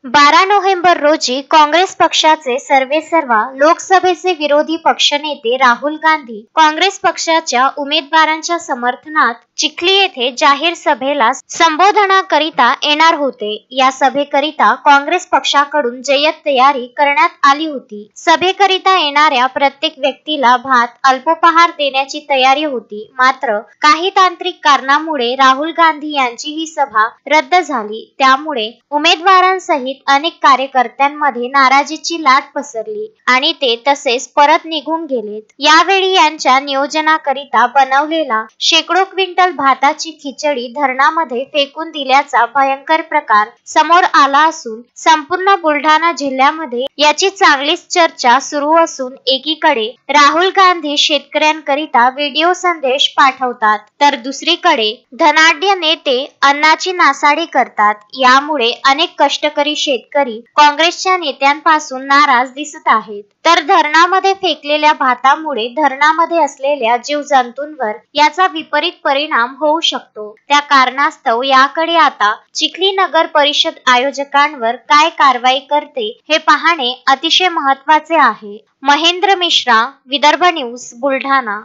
12 November रोजी काँग्रेस पक्षाचे सर्वेसर्वा लोकसभेचे विरोधी पक्षनेते राहुल गांधी काँग्रेस पक्षाच्या उमेदवारांच्या समर्थनात चिखली येथे जाहीर सभेला संबोधनाकरिता येणार होते। या सभेकरिता काँग्रेस पक्षाकडून जय्यत तयारी करण्यात आली होती। सभेकरिता येणाऱ्या प्रत्येक व्यक्तीला भात अल्पोपहार देण्याची तयारी होती। मात्र काही तांत्रिक कारणामुळे राहुल गांधी यांची ही सभा रद्द झाली। त्यामुळे उमेदवारांसहित अनेक कार्यकर्त्यांमध्ये नाराजीची लाट पसरली आणि ते तसेच परत निघून गेलेत। यावेळी यांच्या नियोजनाकरिता बनवलेला शेकडो क्विंटल भाताची खिचडी धरणामध्ये फेकून दिल्याचा भयंकर प्रकार समोर आला असून संपूर्ण बुलढाणा जिल्ह्यामध्ये याची चांगलीच चर्चा सुरू असून एकीकडे राहुल गांधी शेतकऱ्यांकरिता व्हिडिओ संदेश पाठवतात तर दुसरीकडे धनाढ्य नेते अन्नाची नासाडी करतात। यामुळे अनेक कष्टकरी शेतकरी काँग्रेसच्या नेत्यांपासून नाराज दिसत आहेत। तर धरणामध्ये फेकलेल्या भातामुळे धरणामध्ये असलेल्या जीवजंतूंवर याचा विपरीत परिणाम होऊ शकतो। त्या कारणास्तव याकडे आता चिखली नगर परिषद आयोजकांवर काय कारवाई करते हे पाहणे अतिशय महत्त्वाचे आहे। महेंद्र मिश्रा, विदर्भ न्यूज, बुलढाणा।